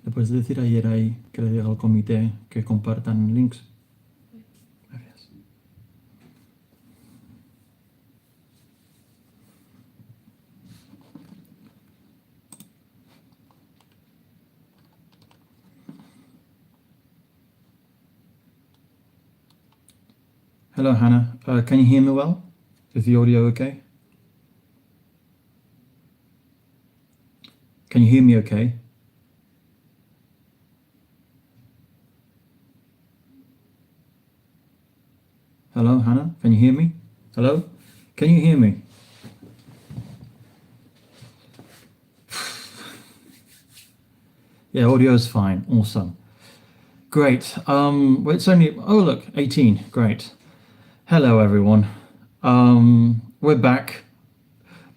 ¿Le puedes decir a Yeray que le diga al comité que compartan links? Gracias. Hello, Hannah. Can you hear me well? Is the audio okay? Can you hear me okay? Hello, Hannah. Can you hear me? Hello? Can you hear me? Yeah, audio is fine. Awesome. Great. Well, it's only, oh look, 18. Great. Hello, everyone. We're back,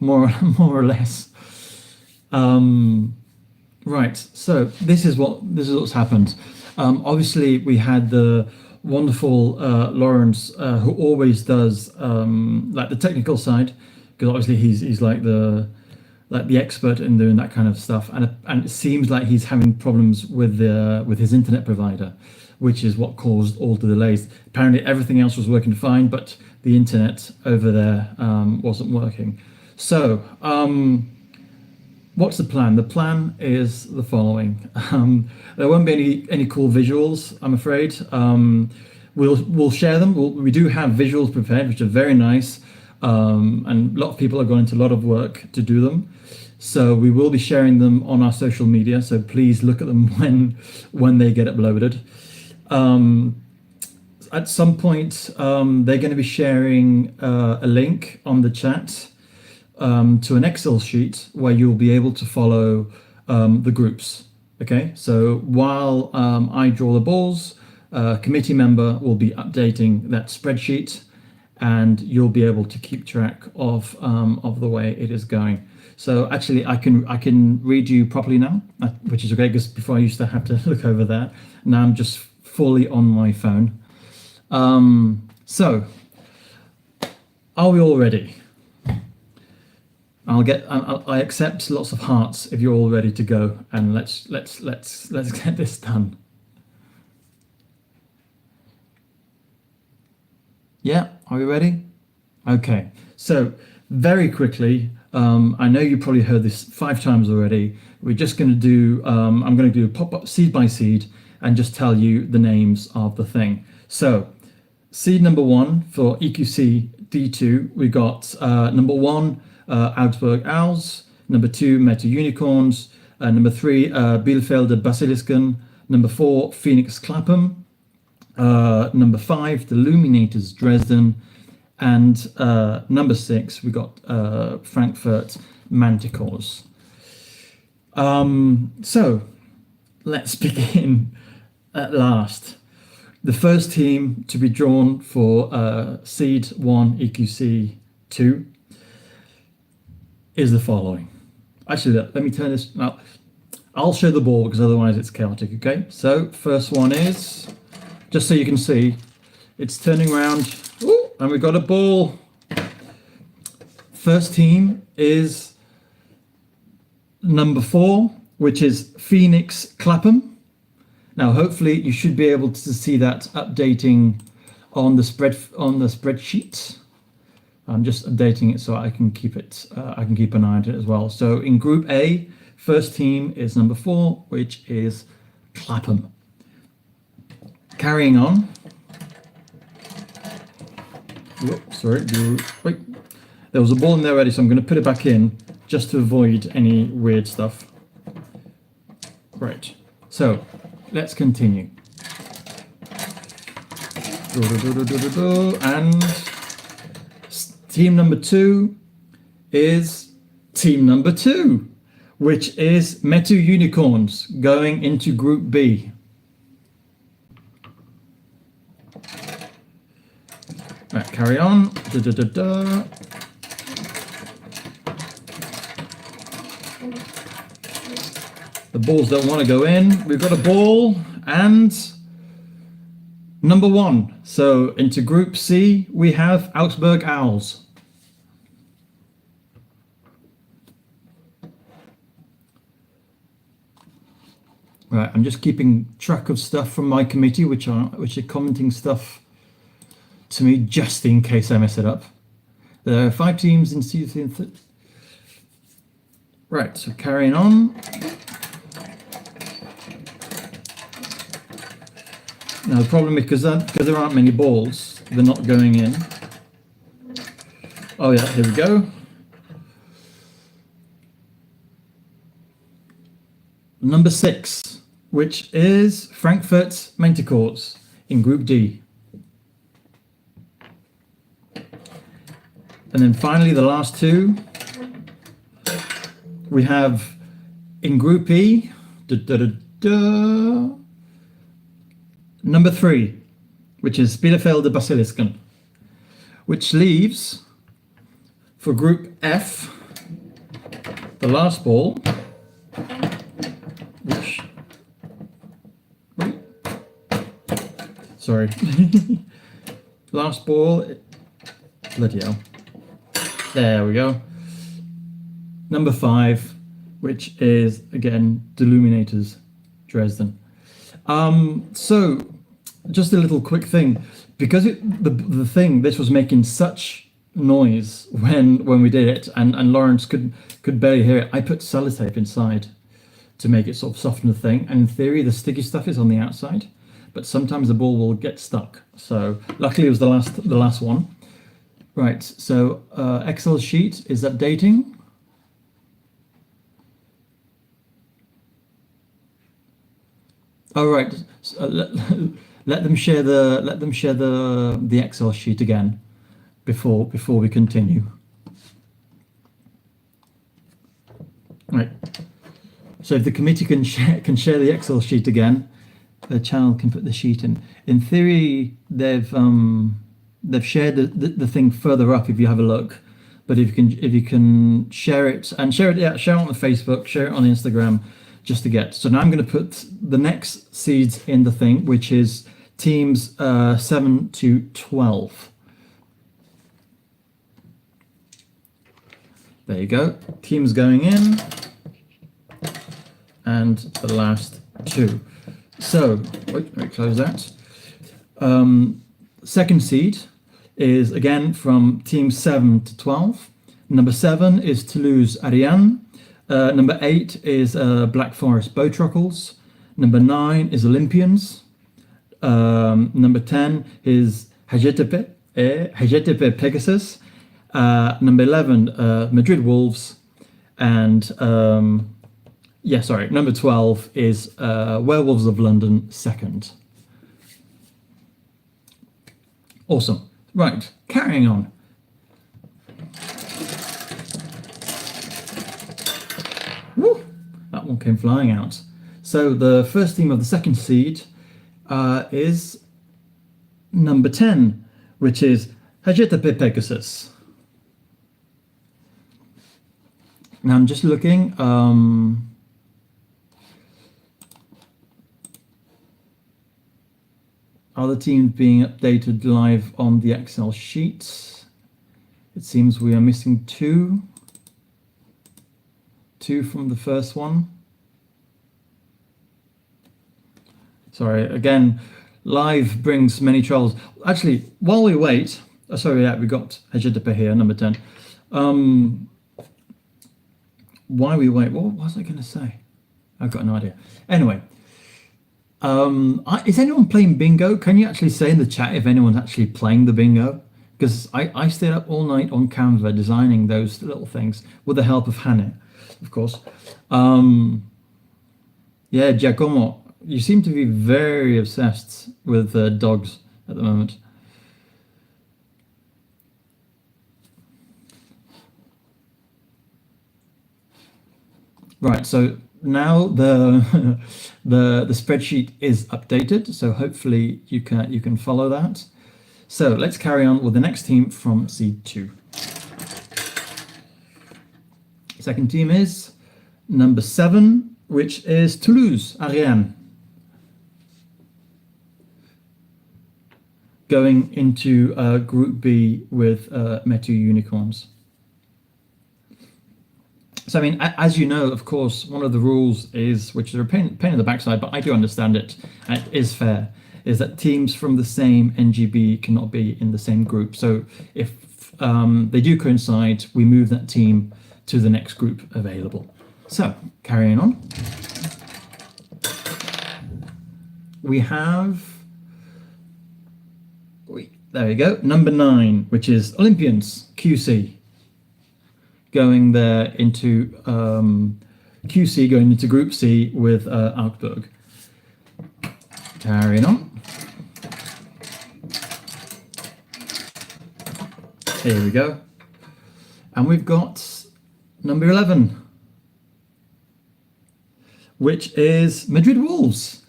more or less. Right. So this is what's happened. Obviously, we had the wonderful Lawrence, who always does like the technical side, because obviously he's like the expert in doing that kind of stuff, and it seems like he's having problems with his internet provider, which is what caused all the delays. Apparently everything else was working fine, but the internet over there wasn't working. So what's the plan? The plan is the following. There won't be any cool visuals, I'm afraid. We'll share them. We do have visuals prepared, which are very nice, and a lot of people have gone into a lot of work to do them. So we will be sharing them on our social media. So please look at them when they get uploaded. At some point, they're going to be sharing a link on the chat to an Excel sheet where you'll be able to follow the groups. Okay, so while I draw the balls, a committee member will be updating that spreadsheet, and you'll be able to keep track of the way it is going. So actually, I can read you properly now, which is okay, because before I used to have to look over that. Now I'm just fully on my phone. So, are we all ready? I accept lots of hearts if you're all ready to go, and let's get this done. Yeah, are we ready? Okay, so very quickly, I know you probably heard this 5 times already. We're just going to do, I'm going to do pop-up seed by seed and just tell you the names of the thing. So seed number 1 for EQC D2, we got number 1, Augsburg Owls, number 2, Meta Unicorns, number 3, Bielefelder Basilisken, number 4, Phoenix Clapham, number 5, the Luminators Dresden, and number 6, we got Frankfurt Manticores. So let's begin at last. The first team to be drawn for Seed 1 EQC 2 is the following. Actually, let me turn this. Now, I'll show the ball because otherwise it's chaotic. Okay, so first one is, just so you can see, it's turning around. Ooh, and we've got a ball. First team is number 4, which is Phoenix Clapham. Now, hopefully, you should be able to see that updating on the spreadsheet. I'm just updating it so I can keep it. I can keep an eye on it as well. So in Group A, first team is number 4, which is Clapham. Carrying on. Whoops, sorry. Wait, there was a ball in there already, so I'm going to put it back in just to avoid any weird stuff. Right. So let's continue. And team number 2 is team number 2, which is Meta Unicorns going into Group B. Right, carry on. The balls don't want to go in. We've got a ball and number 1. So into Group C, we have Augsburg Owls. Right, I'm just keeping track of stuff from my committee, which are commenting stuff to me just in case I mess it up. There are 5 teams in season. Right, so carrying on. Now the problem is because there aren't many balls, they're not going in. Oh yeah, here we go. Number 6, which is Frankfurt Manticores in Group D. And then finally the last 2, we have in Group E, number 3, which is Bielefeld Basilisken, which leaves for Group F the last ball, which, sorry, last ball, bloody hell, there we go, number 5, which is again Deluminators Dresden. So just a little quick thing, because this was making such noise when we did it, and Lawrence could barely hear it, I put sellotape inside to make it sort of soften the thing, and in theory the sticky stuff is on the outside, but sometimes the ball will get stuck. So luckily it was the last one. Right, so Excel sheet is updating. All right, so let them share the Excel sheet again before we continue. Right. So if the committee can share the Excel sheet again, the channel can put the sheet in. In theory, they've shared the thing further up if you have a look. But if you can share it on the Facebook, share it on Instagram, just to get. So now I'm going to put the next seeds in the thing, which is teams 7 to 12. There you go. Teams going in, and the last 2. So let me close that. Second seed is again from team 7 to 12. Number 7 is Toulouse Ariane. Number 8 is Black Forest Bowtruckles. Number 9 is Olympians. Number 10 is Hacettepe Pegasus. Number 11, Madrid Wolves. And number 12 is Werewolves of London second. Awesome. Right, carrying on. Woo! That one came flying out. So the first team of the second seed is number 10, which is Hacettepe Pegasus. Now I'm just looking. Are the teams being updated live on the Excel sheets? It seems we are missing 2. 2 from the first one. Sorry, again, live brings many troubles. Actually, while we wait, we got Hacettepe here, number 10. While we wait, what was I going to say? I've got no idea. Anyway, is anyone playing bingo? Can you actually say in the chat if anyone's actually playing the bingo? Because I stayed up all night on Canva designing those little things with the help of Hannah, of course. Yeah, Giacomo, you seem to be very obsessed with dogs at the moment. Right, so now the spreadsheet is updated, so hopefully you can follow that. So let's carry on with the next team from seed 2. Second team is number 7, which is Toulouse Ariane, going into Group B with Metu Unicorns. So I mean, as you know, of course, one of the rules is, which is a pain in the backside, but I do understand it, and it is fair, is that teams from the same NGB cannot be in the same group. So if they do coincide, we move that team to the next group available. So carrying on, we have, there we go, number 9, which is Olympians, QC. Going there into QC, going into Group C with Augsburg. Carrying on. Here we go. And we've got number 11, which is Madrid Wolves,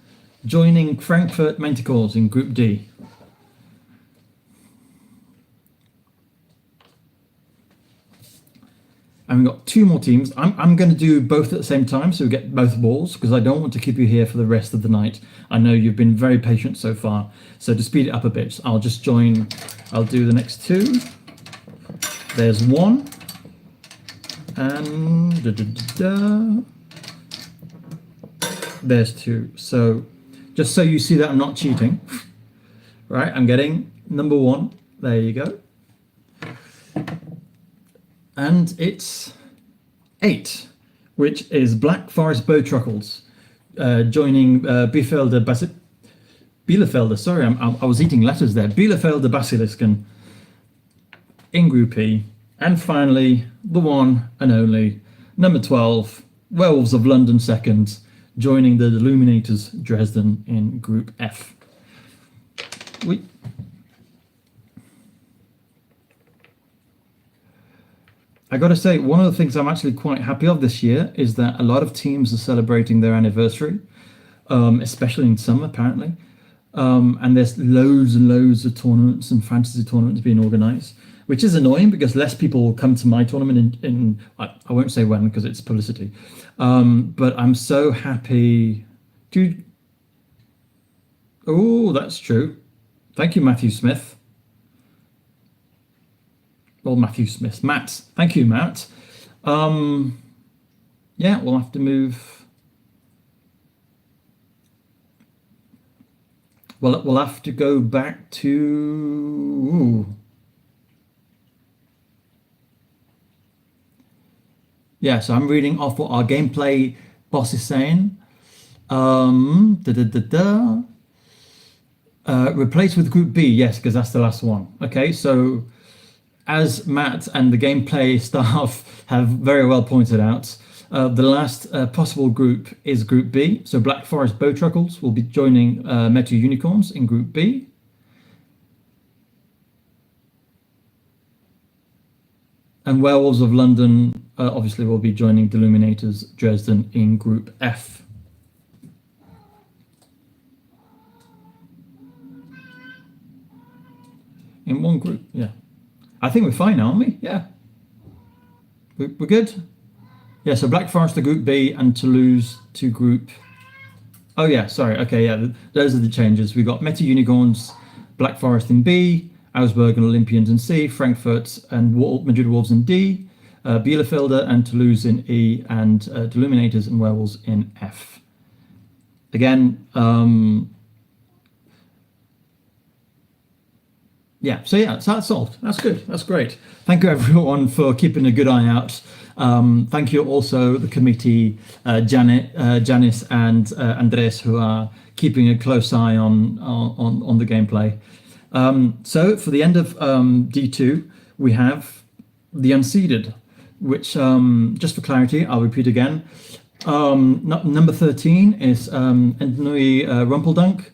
joining Frankfurt Manticores in Group D. And we've got 2 more teams. I'm going to do both at the same time, so we get both balls, because I don't want to keep you here for the rest of the night. I know you've been very patient so far, so to speed it up a bit, I'll just join. I'll do the next 2. There's 1, and there's 2. So just so you see that I'm not cheating, right? I'm getting number 1. There you go. And it's 8, which is Black Forest Bowtruckles, joining Bielefelder, sorry, I was eating letters there, Bielefelder Basilisken in Group E. And finally, the one and only, number 12, Werewolves of London second, joining the Illuminators Dresden in Group F. I got to say, one of the things I'm actually quite happy of this year is that a lot of teams are celebrating their anniversary, especially in summer, apparently. And there's loads and loads of tournaments and fantasy tournaments being organised, which is annoying because less people will come to my tournament I won't say when because it's publicity. But I'm so happy. Dude. Oh, that's true. Thank you, Matthew Smith. Well, Matthew Smith. Matt. Thank you, Matt. Yeah, we'll have to move. Well, we'll have to go back to... Ooh. Yeah, so I'm reading off what our gameplay boss is saying. Replace with Group B, yes, because that's the last one. Okay, so as Matt and the gameplay staff have very well pointed out, the last possible group is Group B. So Black Forest Bowtruckles will be joining Metal Unicorns in Group B. And Werewolves of London obviously will be joining the Illuminators Dresden in Group F. In one group, yeah. I think we're fine now, aren't we? Yeah. We're good? Yeah, so Black Forest to Group B and Toulouse to Group... Oh yeah, sorry. Okay, yeah, those are the changes. We've got Meta Unicorns, Black Forest in B, Augsburg and Olympians in C, Frankfurt and Madrid Wolves in D, Bielefelder and Toulouse in E, and the Illuminators and Werewolves in F. Again, yeah, so that's solved. That's good. That's great. Thank you everyone for keeping a good eye out. Thank you also the committee, Janice and Andres, who are keeping a close eye on the gameplay. So for the end of D2, we have the unseeded, which, just for clarity, I'll repeat again. Number 13 is Entnui Rumpeldunk.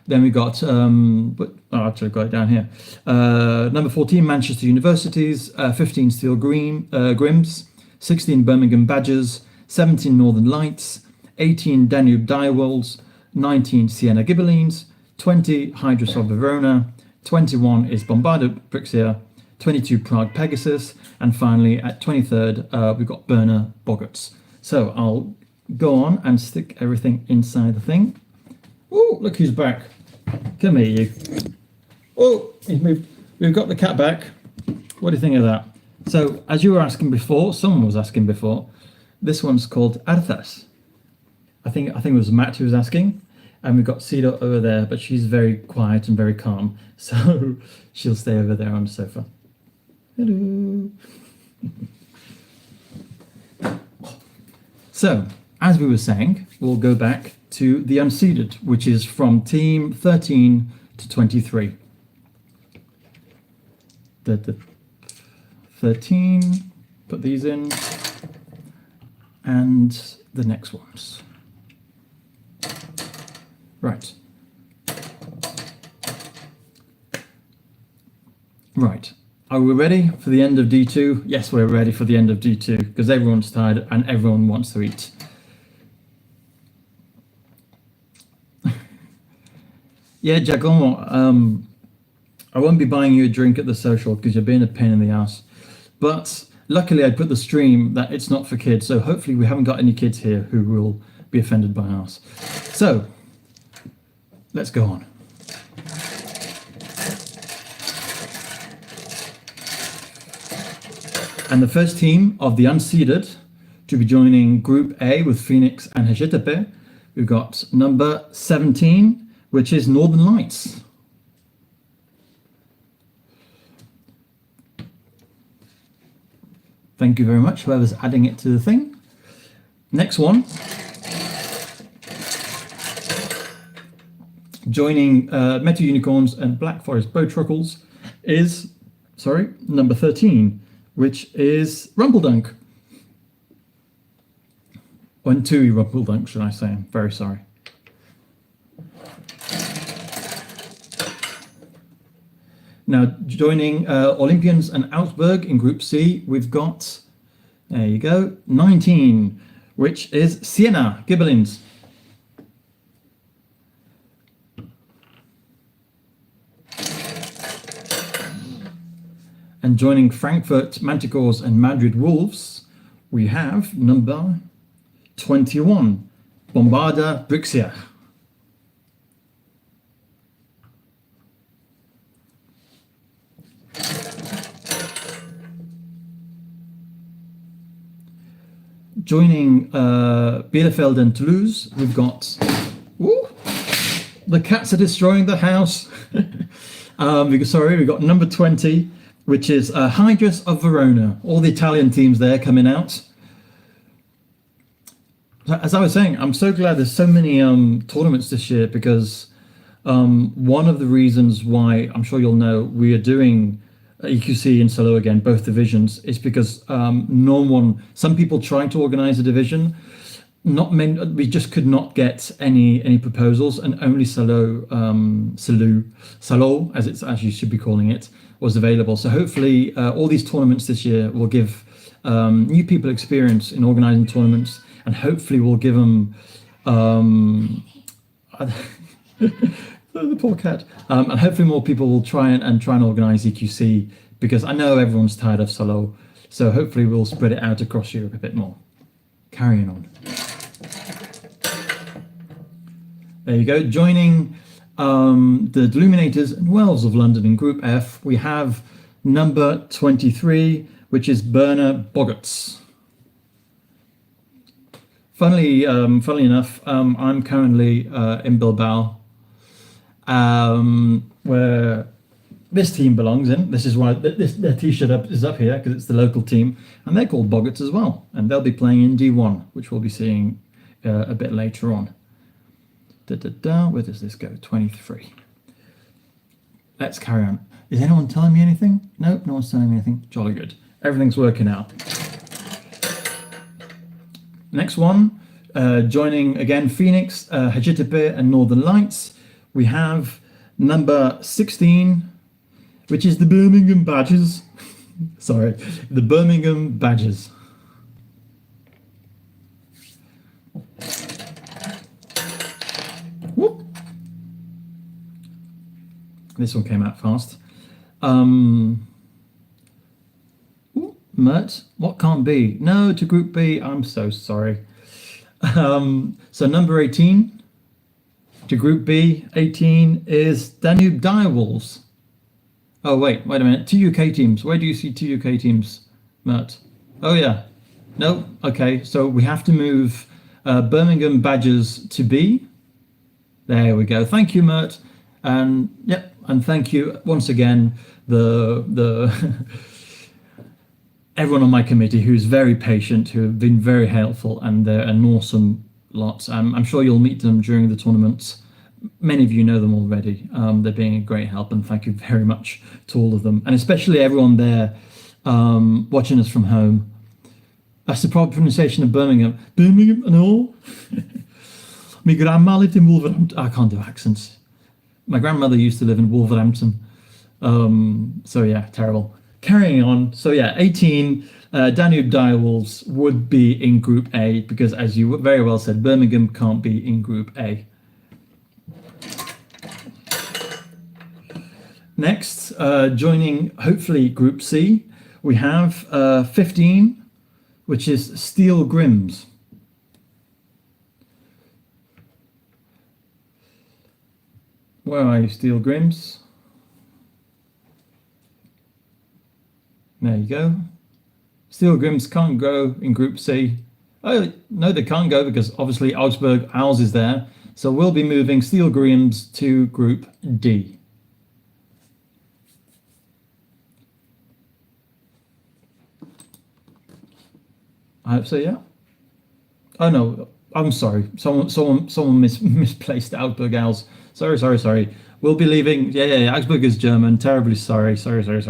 Then we got, actually I've got it down here. Number 14, Manchester Universities. 15, Steel Grims. 16, Birmingham Badgers. 17, Northern Lights. 18, Danube Direwolves. 19, Siena Ghibellines. 20, Hydrus of Verona. 21 is Bombarda Brixia. 22, Prague Pegasus. And finally, at 23rd, we've got Berner Boggarts. So I'll go on and stick everything inside the thing. Oh, look who's back. Come here, you. Oh, he's moved. We've got the cat back. What do you think of that? So, as you were asking before, someone was asking before, This one's called Arthas. I think it was Matt who was asking, and we've got Cedar over there, but she's very quiet and very calm, so she'll stay over there on the sofa. Hello. So, as we were saying, we'll go back to the unseeded, which is from team 13 to 23. The 13, put these in, and the next ones. Right. Right. Are we ready for the end of D2? Yes, we're ready for the end of D2 because everyone's tired and everyone wants to eat. Yeah, Giacomo, I won't be buying you a drink at the social because you're being a pain in the ass. But luckily I put the stream that it's not for kids, so hopefully we haven't got any kids here who will be offended by us. So, let's go on. And the first team of the unseeded to be joining Group A with Phoenix and Hacettepe, we've got number 17, which is Northern Lights. Thank you very much, whoever's adding it to the thing. Next one. Joining Metal Unicorns and Black Forest Bowtruckles is, number 13, which is Rumpeldunk. Or Tui Rumpeldunk, should I say. I'm very sorry. Now, joining Olympians and Augsburg in Group C, we've got, there you go, 19, which is Siena Gibelins. And joining Frankfurt Manticores and Madrid Wolves, we have number 21, Bombarda Brixia. Joining Bielefeld and Toulouse, we've got, the cats are destroying the house. We've got number 20, which is Hydrus of Verona. All the Italian teams there coming out. As I was saying, I'm so glad there's so many tournaments this year because one of the reasons why, I'm sure you'll know, we are doing EQC and Solo again, both divisions, is because some people tried to organize a division. Not many, we just could not get any proposals, and only Salo, as you should be calling it, was available. So hopefully all these tournaments this year will give new people experience in organizing tournaments, and hopefully we'll give them the poor cat, and hopefully more people will try and organize EQC, because I know everyone's tired of Salo, so hopefully we'll spread it out across Europe a bit more. Carrying on. There you go. Joining the Deluminators and Wells of London in Group F, we have number 23, which is Berner Boggarts. Funnily enough, I'm currently in Bilbao, where this team belongs in. This is why their t-shirt is up here, because it's the local team, and they're called Boggarts as well, and they'll be playing in D1, which we'll be seeing a bit later on. Where does this go? 23. Let's carry on. Is anyone telling me anything? Nope, no one's telling me anything. Jolly good. Everything's working out. Next one, joining again Phoenix, Hacettepe and Northern Lights, we have number 16, which is the Birmingham Badgers. Sorry, the Birmingham Badgers. Whoop. This one came out fast. Mert, what can't be? No, to Group B, I'm so sorry. So number 18 to Group B, 18 is Danube Direwolves. Oh, wait a minute. Two UK teams. Where do you see two UK teams, Mert? Oh, yeah. No? Okay, so we have to move Birmingham Badgers to B. There we go. Thank you, Mert. And yep, and thank you once again, the everyone on my committee who's very patient, who have been very helpful, and they're an awesome lot. I'm sure you'll meet them during the tournaments. Many of you know them already. They're being a great help, and thank you very much to all of them, and especially everyone there watching us from home. That's the proper pronunciation of Birmingham. Birmingham and all. My grandma lived in Wolverhampton. I can't do accents. My grandmother used to live in Wolverhampton. So yeah, terrible. Carrying on. So yeah, 18 Danube Direwolves would be in Group A because, as you very well said, Birmingham can't be in Group A. Next, joining hopefully Group C, we have 15, which is Steel Grims. Where are you, Steel Grims? There you go. Steel Grims can't go in Group C. Oh, no, they can't go because obviously Augsburg Owls is there. So we'll be moving Steel Grims to Group D. I hope so, yeah. Oh no, I'm sorry. Someone misplaced Augsburg Owls. Sorry. We'll be leaving. Yeah. Augsburg is German. Terribly sorry. Someone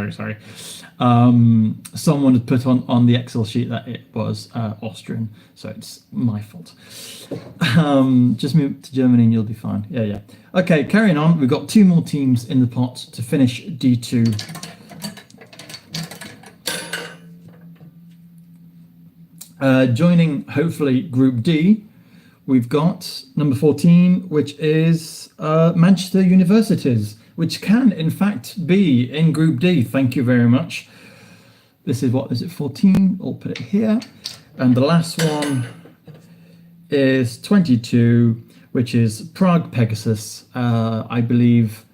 had put on the Excel sheet that it was Austrian, so it's my fault. Just move to Germany and you'll be fine. Yeah. Okay, carrying on. We've got 2 more teams in the pot to finish D2. Joining hopefully Group D, we've got number 14, which is Manchester Universities, which can in fact be in Group D. Thank you very much. This is what is it, 14? I'll put it here. And the last one is 22, which is Prague Pegasus. I believe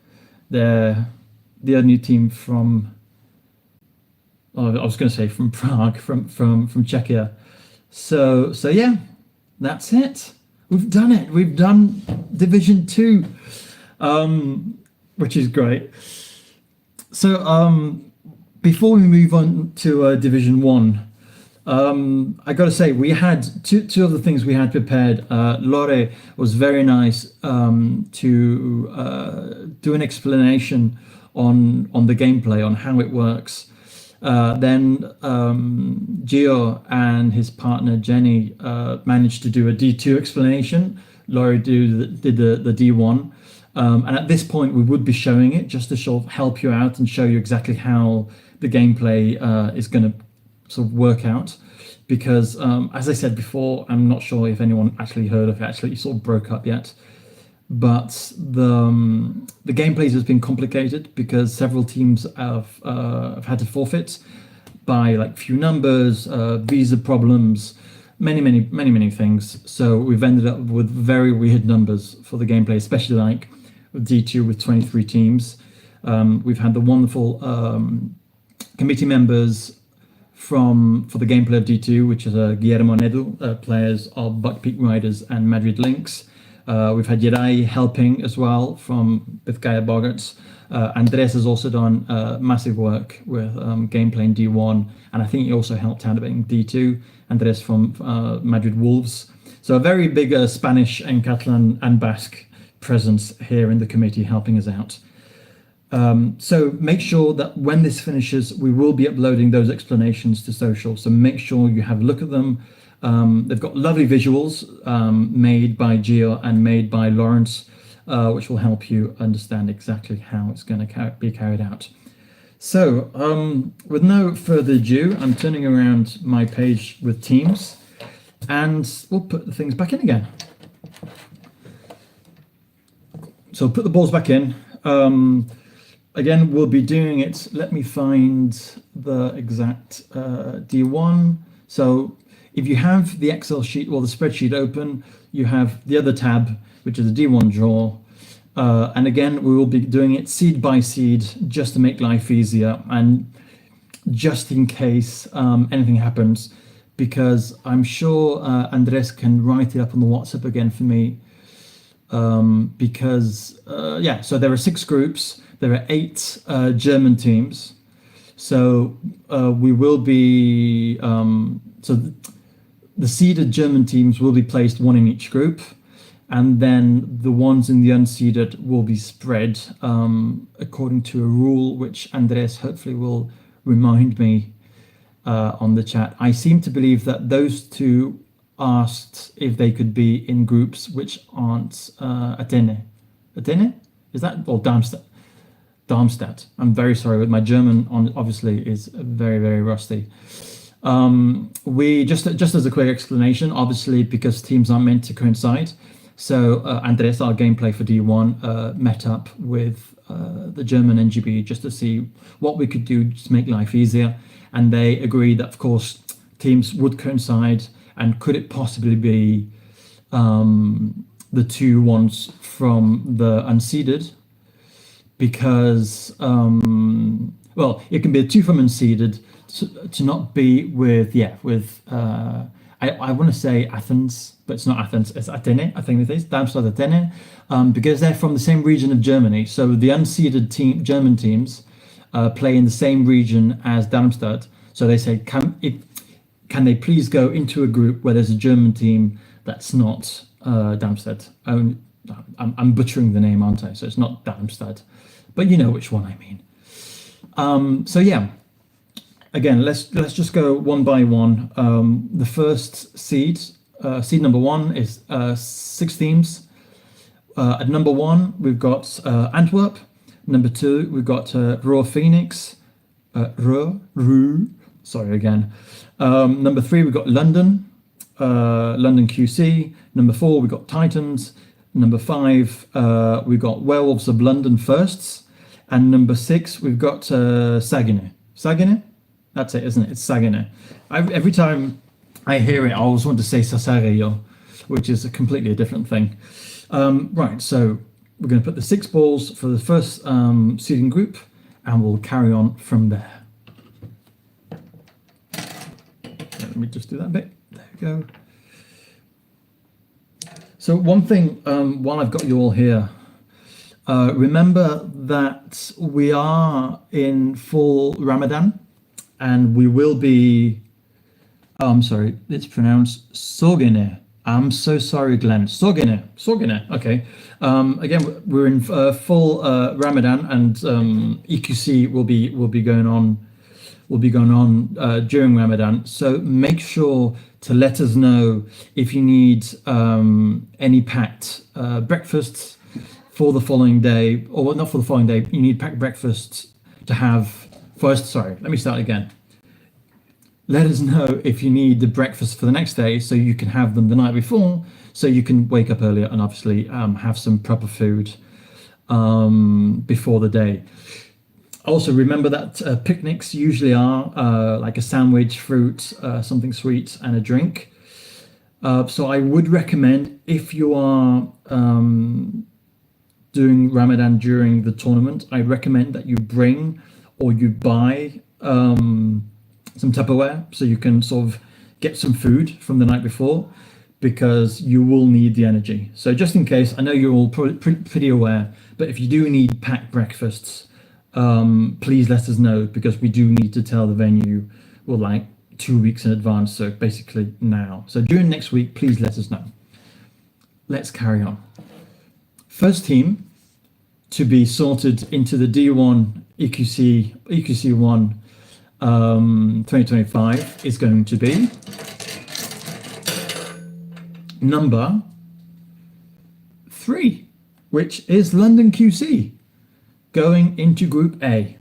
they're the only team from, I was going to say from Prague, from Czechia. So yeah, that's it. We've done it. We've done Division 2, which is great. So before we move on to Division 1, I got to say we had two of the things we had prepared. Lore was very nice to do an explanation on the gameplay, on how it works. Then Gio and his partner Jenny managed to do a D2 explanation. Laurie did the D1. And at this point, we would be showing it just to sort of help you out and show you exactly how the gameplay is going to sort of work out. Because, as I said before, I'm not sure if anyone actually heard of it, actually sort of broke up yet. But the gameplay has been complicated because several teams have had to forfeit by like few numbers, visa problems, many things. So we've ended up with very weird numbers for the gameplay, especially like with D2 with 23 teams. We've had the wonderful committee members for the gameplay of D2, which is Guillermo Nedu, players of Buck Peak Riders and Madrid Lynx. We've had Jirai helping as well from Bithkaya Bogarts. Andres has also done massive work with gameplay in D1, and I think he also helped out a bit in D2. Andres from Madrid Wolves. So a very big Spanish and Catalan and Basque presence here in the committee helping us out. So make sure that when this finishes, we will be uploading those explanations to social. So make sure you have a look at them. They've got lovely visuals made by Gio and made by Lawrence, which will help you understand exactly how it's going to be carried out. So with no further ado, I'm turning around my page with teams and we'll put the things back in again. So put the balls back in. Again, we'll be doing it. Let me find the exact D1. So if you have the Excel sheet or the spreadsheet open, you have the other tab, which is the D1 draw. And again, we will be doing it seed by seed just to make life easier. And just in case anything happens, because I'm sure Andres can write it up on the WhatsApp again for me. Because yeah, so there are 6 groups. There are 8 German teams. So we will be the seeded German teams will be placed one in each group, and then the ones in the unseeded will be spread according to a rule which Andres hopefully will remind me on the chat. I seem to believe that those 2 asked if they could be in groups which aren't Athene. Athene? Is that, or Darmstadt? Darmstadt. I'm very sorry, but my German obviously is very, very rusty. We just as a quick explanation, obviously because teams aren't meant to coincide. So Andres, our gameplay for D1, met up with the German NGB just to see what we could do to make life easier, and they agreed that of course teams would coincide, and could it possibly be the 2 ones from the unseeded? Because well, it can be the 2 from unseeded to not be with I want to say Athens, but it's not Athens, it's Athene, I think it is, Darmstadt Athene, because they're from the same region of Germany. So the unseeded German teams play in the same region as Darmstadt. So they say, can they please go into a group where there's a German team that's not Darmstadt? I'm butchering the name, aren't I? So it's not Darmstadt, but you know which one I mean. So yeah, again, let's just go one by one. The first seed number 1 is 6 teams. At number 1, we've got Antwerp. Number 2, we've got Raw Phoenix. Sorry again. Number 3, we've got London. London QC. Number 4, we've got Titans. Number 5, we've got Werewolves of London Firsts. And number 6, we've got Saginaw. Saginaw? That's it, isn't it? It's Saginaw. Every time I hear it, I always want to say Sasario, which is a completely different thing. Right, so we're going to put the 6 balls for the first seeding group, and we'll carry on from there. Let me just do that bit. There we go. So one thing, while I've got you all here, remember that we are in full Ramadan, and we will be, I'm sorry, it's pronounced Sogene. I'm so sorry, Glenn. Sogene, okay. Again, we're in full Ramadan, and EQC will be going on during Ramadan. So make sure to let us know if you need any packed breakfasts for the following day, or not for the following day. You need packed breakfasts to have first. Sorry, let me start again. Let us know if you need the breakfast for the next day, so you can have them the night before, so you can wake up earlier and obviously have some proper food before the day. Also, remember that picnics usually are like a sandwich, fruit, something sweet, and a drink. So I would recommend, if you are doing Ramadan during the tournament, I recommend that you bring or you buy some Tupperware, so you can sort of get some food from the night before, because you will need the energy. So just in case, I know you're all pretty aware, but if you do need packed breakfasts, please let us know, because we do need to tell the venue, well, like 2 weeks in advance, so basically now. So during next week, please let us know. Let's carry on. First team to be sorted into the D1 EQC1 2025 is going to be number 3, which is London QC, going into Group A.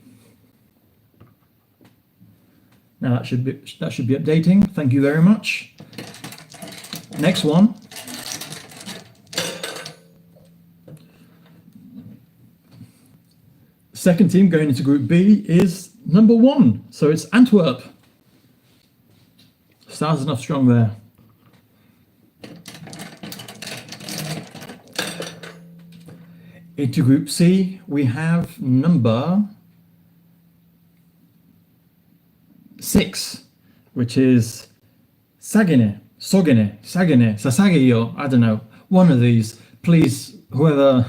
Now that should be updating. Thank you very much. Next one. Second team going into Group B is number 1, so it's Antwerp. Started off strong there. Into Group C, we have number 6, which is Sagene, Sasageyo, I don't know, one of these. Please, whoever,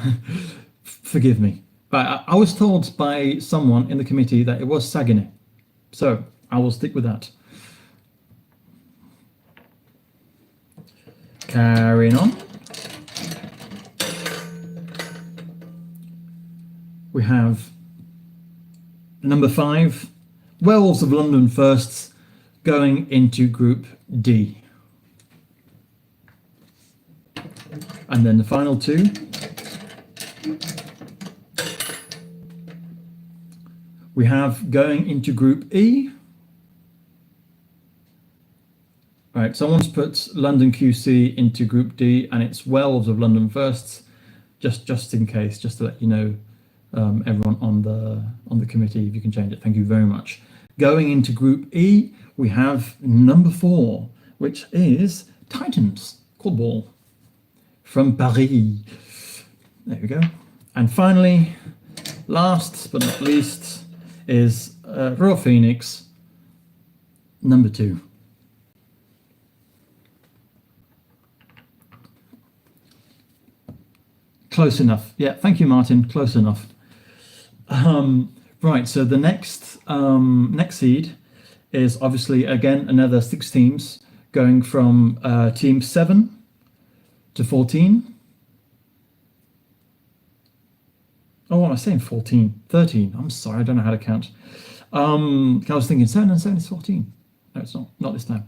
forgive me. But I was told by someone in the committee that it was Sagene. So I will stick with that. Carrying on. We have number 5, Werewolves of London firsts, going into Group D. And then the final 2. We have going into Group E. Right, someone's put London QC into Group D, and it's Werewolves of London firsts, just in case, just to let you know, everyone on the committee, if you can change it. Thank you very much. Going into Group E, we have number 4, which is Titans, Quadball from Paris. There we go. And finally, last but not least, is Royal Phoenix, number 2. Close enough. Yeah, thank you, Martin. Close enough. Right, so the next seed is obviously, again, another 6 teams going from team 7 to 14. Oh, what am I saying? 14, 13. I'm sorry, I don't know how to count. I was thinking 7 and 7 is 14. No, it's not this time.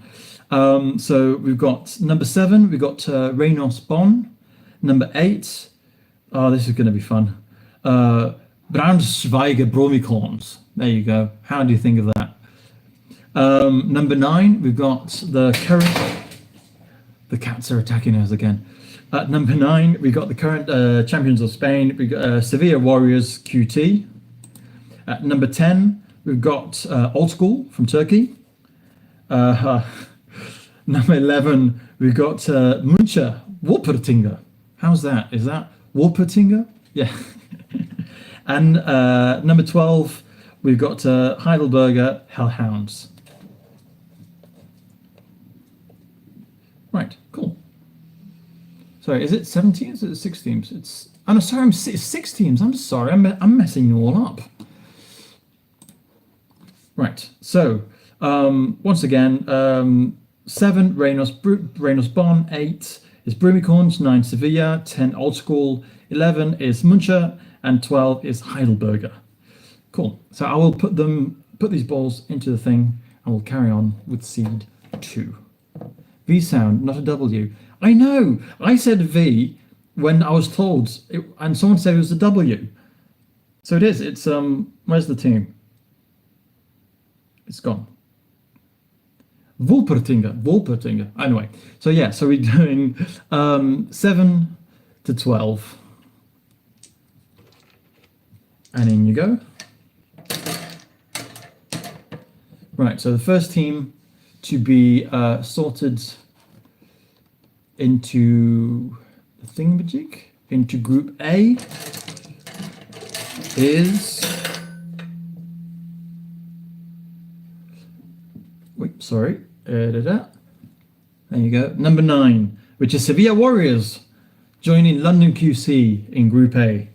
So we've got number 7, we've got Reynos Bonn. Number 8, oh, this is going to be fun. Braunschweiger Bromicorns. There you go. How do you think of that? Number 9, we've got the cats are attacking us again. At number 9, we've got the current champions of Spain. We've got Sevilla Warriors QT. At number 10, we've got Old School from Turkey. Number 11, we've got Müncher Wuppertinger. How's that? Is that Wuppertinger? Yeah. And number 12, we've got Heidelberger Hellhounds. Right, cool. Sorry, is it 7 teams or is it 6 teams? It's sorry, it's 6 teams. I'm sorry, I'm messing you all up. Right, so once again, 7 Reynos Bonn, 8 is Brumicorns, 9 Sevilla, 10 Old School, 11 is Muncher, and 12 is Heidelberger. Cool. So I will put these balls into the thing, and we'll carry on with seed 2. V sound, not a W. I know. I said V when I was told, and someone said it was a W. So it is. It's where's the team? It's gone. Wulpertinger. Anyway, so yeah, so we're doing 7 to 12. And in you go. Right, so the first team to be sorted into the thingamajig, into Group A, is... Wait, sorry. There you go. Number 9, which is Sevilla Warriors, joining London QC in Group A.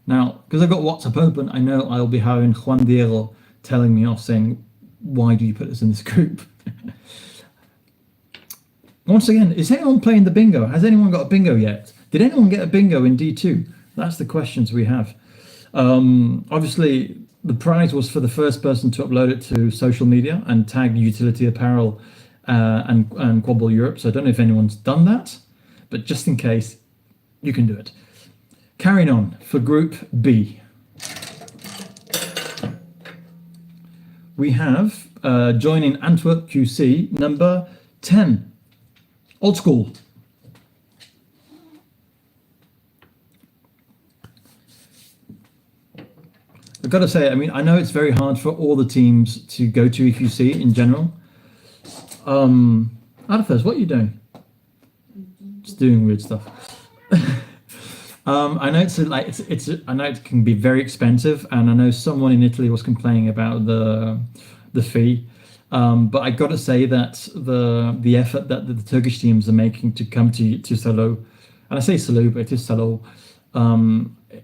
Now, because I've got WhatsApp open, I know I'll be having Juan Diego telling me off saying, why do you put us in this group? Once again, is anyone playing the bingo? Has anyone got a bingo yet? Did anyone get a bingo in D2? That's the questions we have. Obviously, the prize was for the first person to upload it to social media and tag Utility Apparel and Quadball Europe. So I don't know if anyone's done that, but just in case, you can do it. Carrying on for Group B. We have joining Antwerp QC number 10, Old School. I've got to say, I mean, I know it's very hard for all the teams to go to EQC in general. Adifers, what are you doing? Just doing weird stuff. I know I know it can be very expensive, and I know someone in Italy was complaining about the fee. But I got to say that the effort that the Turkish teams are making to come to Salo, and I say Salo, but it is Salo,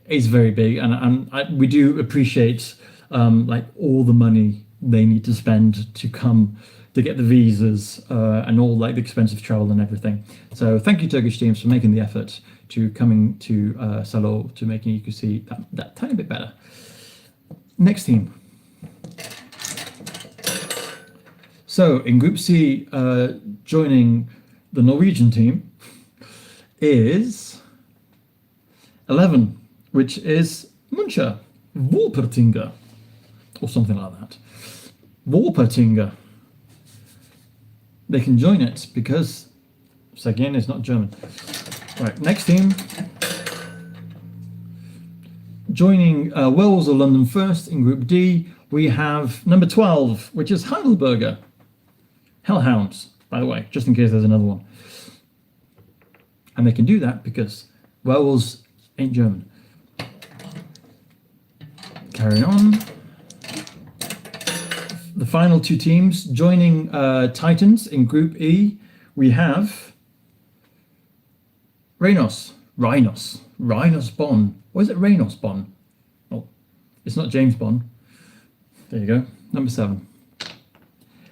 is very big, and we do appreciate like all the money they need to spend to come to get the visas and all like the expensive travel and everything. So thank you, Turkish teams, for making the effort to coming to Salo to making UQC that tiny bit better. Next team. So in Group C, joining the Norwegian team is 11, which is Muncher, Wolpertinger, or something like that. Wolpertinger. They can join it because Sagen is not German. Right, next team. Joining Wales or London first in Group D, we have number 12, which is Heidelberger. Hellhounds, by the way, just in case there's another one. And they can do that because Wales ain't German. Carrying on. The final two teams joining Titans in Group E, we have Rhinos Bonn. Or is it Rhinos Bonn? Oh, it's not James Bond. There you go, number 7.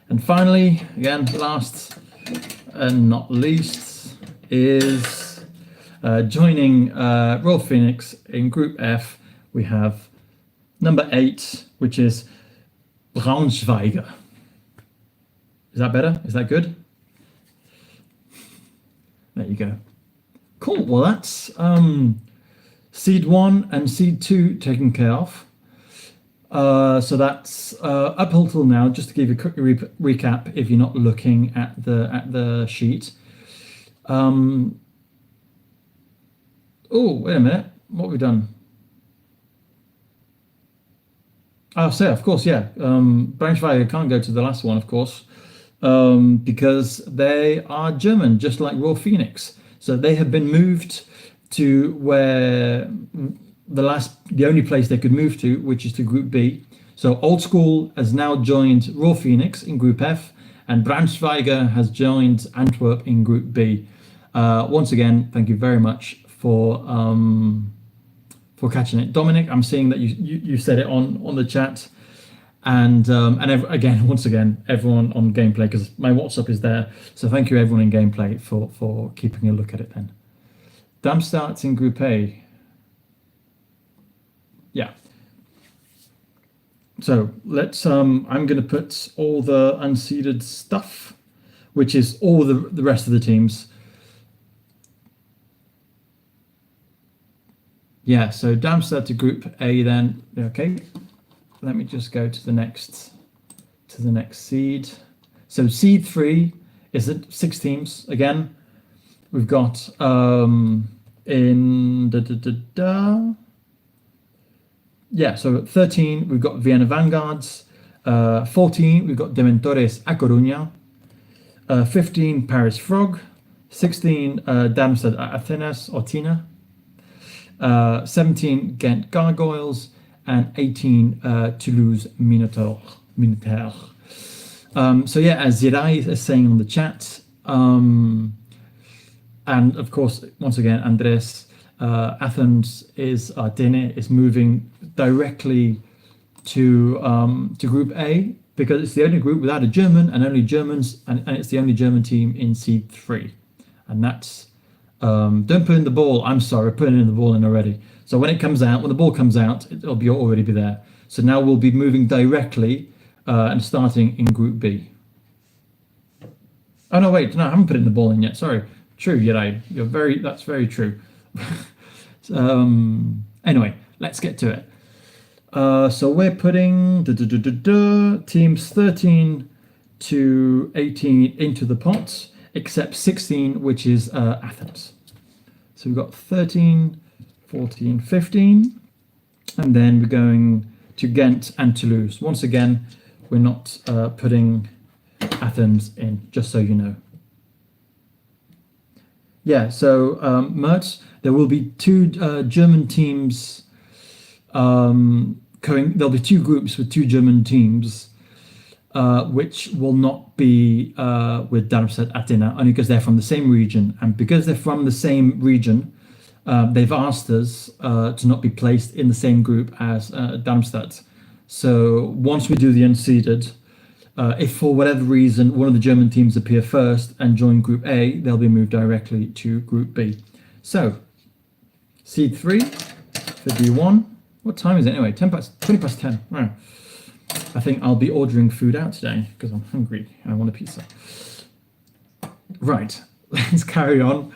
And finally, again, last and not least, is joining Royal Phoenix in Group F. We have number 8, which is Braunschweiger. Is that better? Is that good? There you go. Cool. Well, that's seed 1 and seed 2 taken care of. So that's up until now. Just to give you a quick recap, if you're not looking at the sheet. Oh, wait a minute. What have we done? I'll say, of course, yeah. Braunschweiger can't go to the last one, of course, because they are German, just like Royal Phoenix. So they have been moved to where the only place they could move to, which is to Group B. So Old School has now joined Royal Phoenix in Group F, and Braunschweiger has joined Antwerp in Group B. Once again, thank you very much for catching it, Dominic. I'm seeing that you said it on the chat, and once again, everyone on gameplay, because my WhatsApp is there. So thank you everyone in gameplay for keeping a look at it. Then Darmstadt's in Group A. Yeah. So let's. I'm going to put all the unseeded stuff, which is all the rest of the teams. Yeah. So Darmstadt to Group A. Then okay. Let me just go to the next seed. So seed 3 is it 6 teams again. We've got yeah, so 13 we've got Vienna Vanguards, 14 we've got Dementores A Coruña, 15 Paris Frog, 16 Darmstadt Athenas or Tina, 17 Ghent Gargoyles, and 18 Toulouse Minotaur. So yeah, as Zirai is saying on the chat, and of course, once again, Andres, Athens is Dene is moving directly to Group A because it's the only group without a German and only Germans, and it's the only German team in seed 3, and that's don't put in the ball. I'm sorry, putting in the ball in already. So when the ball comes out, it'll already be there. So now we'll be moving directly and starting in Group B. Oh no, wait, no, I haven't put in the ball in yet. Sorry. True, Yirai. That's very true. Anyway, let's get to it. So we're putting teams 13 to 18 into the pot, except 16, which is Athens. So we've got 13, 14, 15, and then we're going to Ghent and Toulouse. Once again, we're not putting Athens in, just so you know. Yeah, so Mertz, there will be 2 German teams there'll be 2 groups with 2 German teams which will not be with Darmstadt Athena, only because they're from the same region. And because they're from the same region, they've asked us to not be placed in the same group as Darmstadt. So once we do the unseeded, if for whatever reason one of the German teams appear first and join Group A, they'll be moved directly to Group B. So, seed 3 for D1. What time is it anyway? 20 past 10. Right. I think I'll be ordering food out today because I'm hungry and I want a pizza. Right, let's carry on.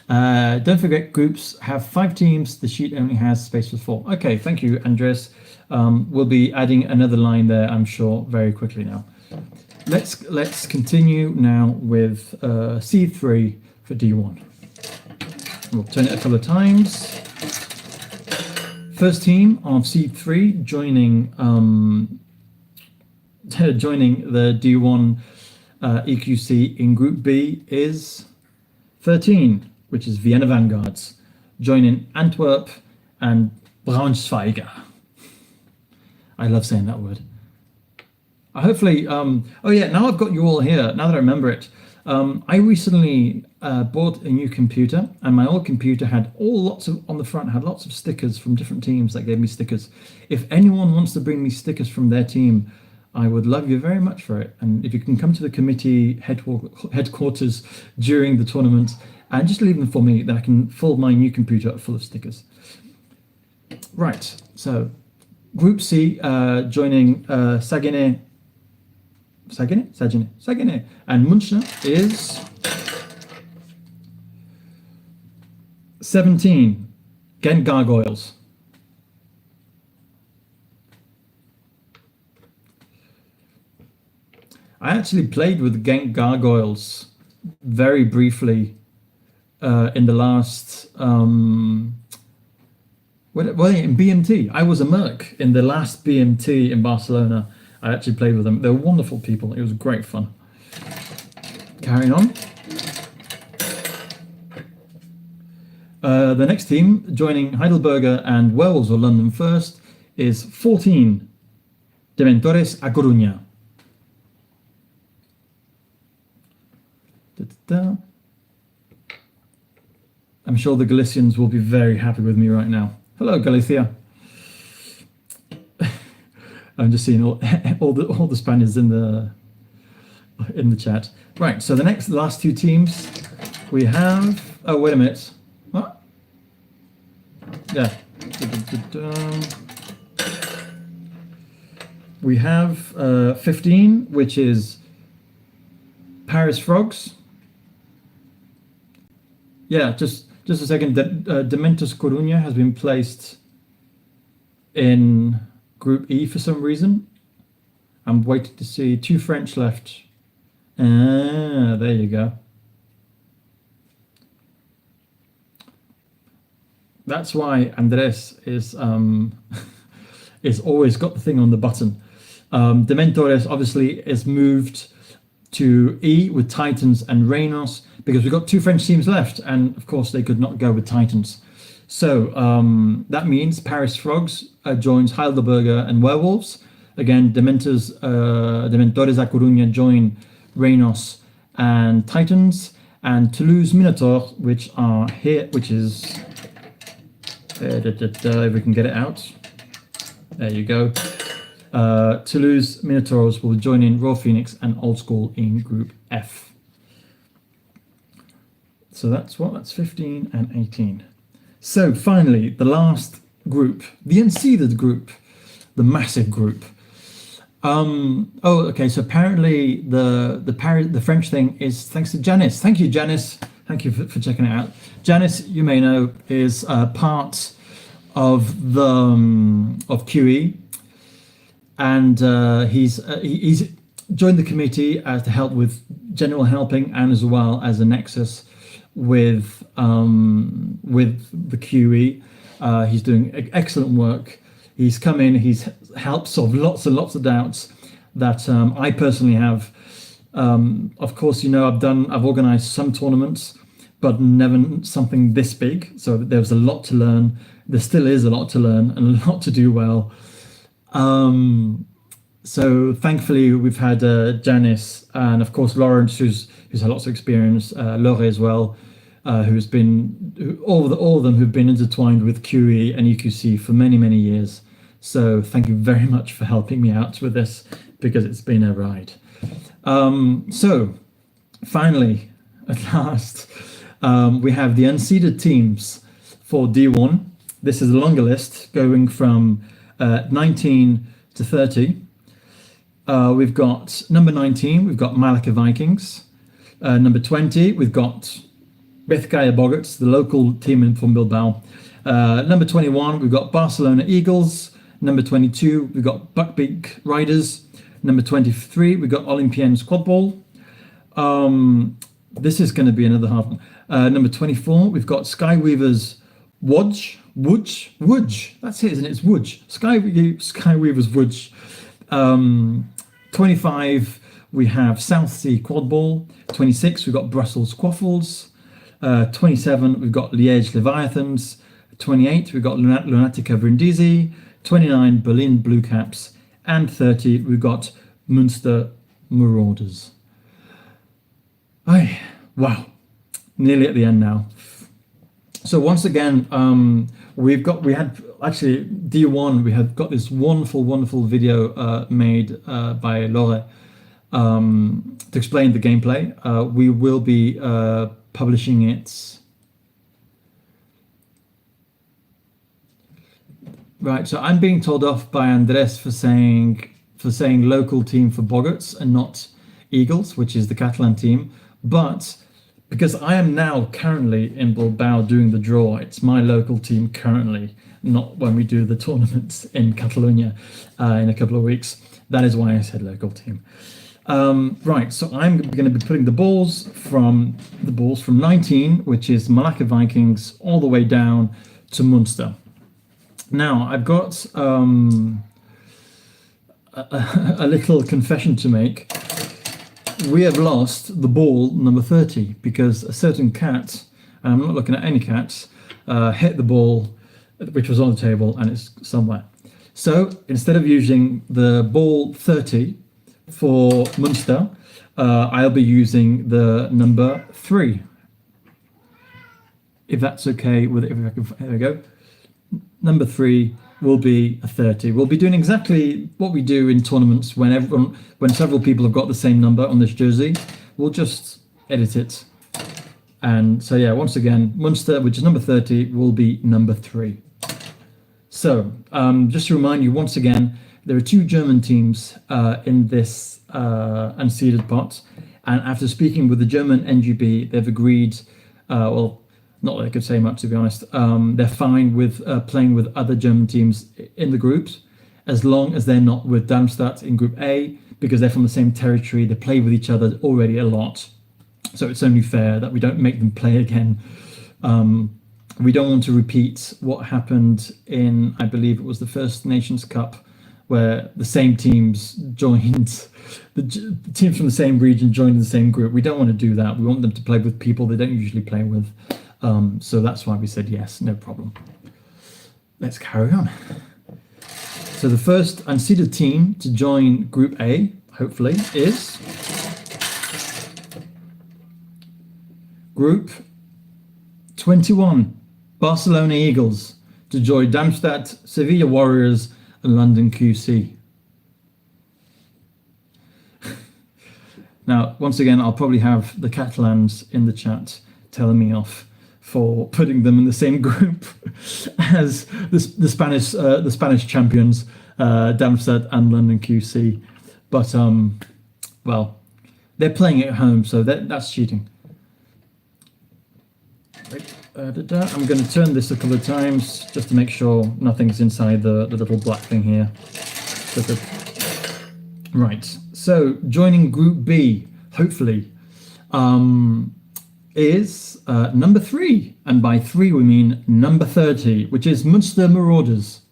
Don't forget, groups have 5 teams. The sheet only has space for 4. Okay, thank you, Andres. We'll be adding another line there, I'm sure, very quickly now. Let's continue now with C3 for D1. We'll turn it a couple of times. First team of C3 joining the D1 EQC in Group B is 13, which is Vienna Vanguards, joining Antwerp and Braunschweiger. I love saying that word. Hopefully, oh yeah, now I've got you all here, now that I remember it. I recently bought a new computer, and my old computer had on the front had lots of stickers from different teams that gave me stickers. If anyone wants to bring me stickers from their team, I would love you very much for it. And if you can come to the committee headquarters during the tournament and just leave them for me, then I can fill my new computer up full of stickers. Right, so Group C joining Saguenay and München is 17, Ghent Gargoyles. I actually played with Ghent Gargoyles very briefly in the last, in BMT. I was a merc in the last BMT in Barcelona. I actually played with them. They're wonderful people. It was great fun. Carrying on. The next team joining Heidelberger and Werewolves of London first is 14, Dementores A Coruña. I'm sure the Galicians will be very happy with me right now. Hello, Galicia. I'm just seeing all the Spaniards in the chat. Right. So the last 2 teams we have. Oh, wait a minute. What? Yeah. We have 15, which is Paris Frogs. Yeah, just a second. Dementos Coruña has been placed in Group E for some reason. I'm waiting to see 2 French left. Ah, there you go. That's why Andres is always got the thing on the button. Dementores obviously is moved to E with Titans and Reynos because we've got 2 French teams left, and of course they could not go with Titans. So that means Paris Frogs joins Heidelberger and Werewolves. Again, Dementores A Coruña join Reynos and Titans, and Toulouse Minotaur, which are here, which is if we can get it out. There you go. Toulouse Minotaurs will join in Royal Phoenix and Old School in Group F. So that's 15 and 18. So finally, the last group, the unseeded group, the massive group. Okay. So apparently the French thing is thanks to Janice. Thank you, Janice. Thank you for checking it out. Janice, you may know, is part of the of QE, and he's joined the committee to help with general helping and as well as a nexus with the QE. He's doing excellent work. He's come in. He's helped solve lots and lots of doubts that I personally have. Of course, you know, I've organised some tournaments, but never something this big. So there was a lot to learn. There still is a lot to learn and a lot to do well. So thankfully we've had Janice and of course Lawrence, who's had lots of experience, Laurie as well, who's been all of them who've been intertwined with QE and EQC for many years. So thank you very much for helping me out with this because it's been a ride. So finally, at last, we have the unseeded teams for D1. This is a longer list going from 19 to 30. We've got number 19, we've got Malacca Vikings. Number 20, we've got Bethkaya Bogarts, the local team from Bilbao. Number 21, we've got Barcelona Eagles. Number 22, we've got Buckbeak Riders. Number 23, we've got Olympians Quadball. This is going to be another hard one. Number 24, we've got Skyweavers Wodge. That's it, isn't it? It's Wodge. Skyweavers Wodge. 25, we have South Sea Quadball. 26, we've got Brussels Quaffles. 27, we've got Liège Leviathans. 28, we've got Lunatica Brindisi. 29, Berlin Blue Caps. And 30, we've got Munster Marauders. Wow, nearly at the end now. So once again, we had actually D1. We have got this wonderful video made by Laure to explain the gameplay. We will be publishing it. Right. So I'm being told off by Andres for saying local team for Bogarts and not Eagles, which is the Catalan team, but because I am now currently in Bilbao doing the draw, it's my local team currently, not when we do the tournaments in Catalonia in a couple of weeks. That is why I said local team. Right, so I'm going to be putting the balls from 19, which is Malacca Vikings, all the way down to Munster. Now, I've got a little confession to make. We have lost the ball number 30 because a certain cat, and I'm not looking at any cats, hit the ball which was on the table and it's somewhere. So instead of using the ball 30 for Munster, I'll be using the number 3. If that's okay with it, there we go. Number 3 will be a 30. We'll be doing exactly what we do in tournaments when several people have got the same number on this jersey. We'll just edit it. And so yeah, once again, Munster, which is number 30, will be number 3. So just to remind you once again, there are 2 German teams in this unseeded pot. And after speaking with the German NGB, they've agreed, not that I could say much, to be honest. They're fine with playing with other German teams in the groups, as long as they're not with Darmstadt in Group A, because they're from the same territory. They play with each other already a lot. So it's only fair that we don't make them play again. We don't want to repeat what happened in, I believe it was the First Nations Cup, where the same teams joined, the teams from the same region joined in the same group. We don't want to do that. We want them to play with people they don't usually play with. So that's why we said yes, no problem. Let's carry on. So the first unseeded team to join Group A, hopefully, is Group 21, Barcelona Eagles, to join Darmstadt, Sevilla Warriors, and London QC. Now, once again, I'll probably have the Catalans in the chat telling me off for putting them in the same group as the Spanish champions, Darmstadt and London QC. But well, they're playing at home, so that's cheating. I'm going to turn this a couple of times just to make sure nothing's inside the little black thing here. Right, so joining Group B, hopefully, is number 3, and by 3 we mean number 30, which is Munster Marauders.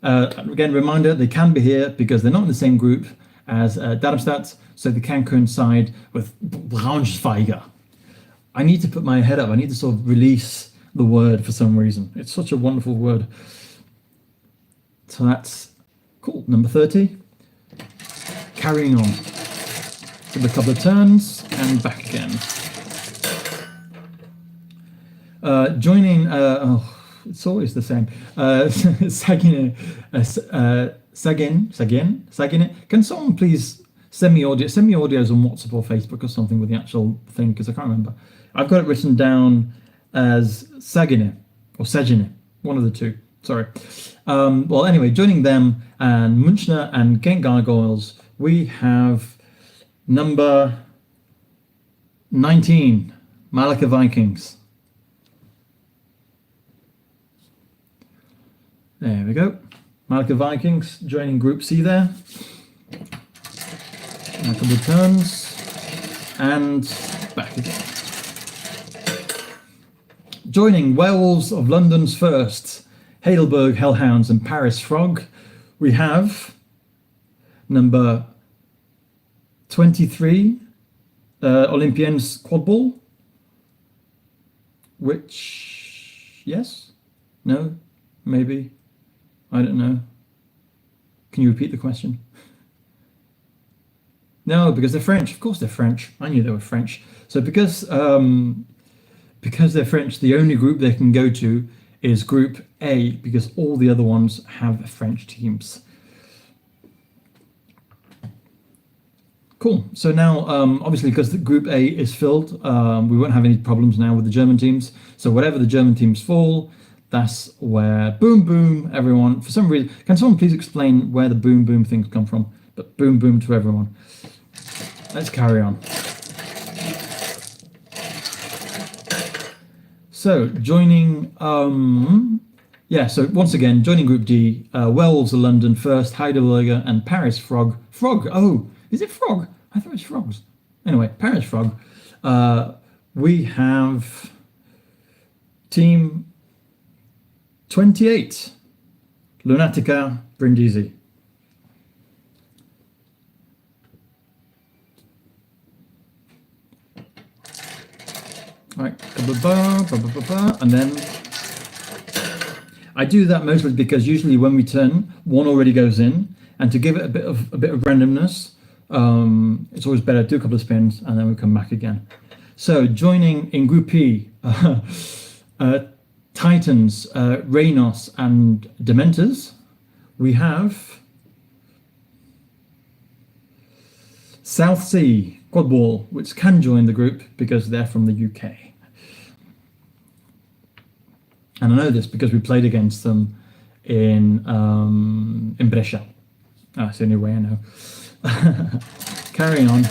Again, reminder, they can be here because they're not in the same group as Darmstadt, so they can coincide with Braunschweiger. I need to put my head up. I need to sort of release the word for some reason. It's such a wonderful word. So that's cool. Number 30. carrying on. Give a couple of turns and back again. Joining, it's always the same. Sagine, Sagine. Can someone please send me audios on WhatsApp or Facebook or something with the actual thing, because I can't remember. I've got it written down as Sagine or Sagine, one of the two. Sorry. Well, anyway, joining them and Munchner and Gent Gargoyles, we have number 19, Malacca Vikings. There we go. Malacca Vikings joining Group C there. A couple of turns and back again. Joining Werewolves of London's First, Heidelberg Hellhounds and Paris Frog, we have number 23, Olympians Quadball, which, yes, no, maybe, I don't know. Can you repeat the question? No, because they're French. Of course they're French. I knew they were French. So because they're French, the only group they can go to is Group A, because all the other ones have French teams. Cool. So now, obviously, because the Group A is filled, we won't have any problems now with the German teams. So whatever the German teams fall, that's where boom, boom, everyone. For some reason, can someone please explain where the boom, boom things come from? But boom, boom to everyone. Let's carry on. So joining, so once again, joining Group D, Werewolves of London First, Heidelberger and Paris Frog. Frog, oh, is it Frog? I thought it was Frogs. Anyway, Paris Frog. We have team 28, Lunatica Brindisi. Right, and then I do that mostly because usually when we turn, one already goes in, and to give it a bit of randomness, it's always better to do a couple of spins and then we come back again. So joining in Group E, Titans, Reynos and Dementors, we have South Sea Quadball, which can join the group because they're from the UK. And I know this because we played against them in Brescia. That's the only way I know. Carrying on.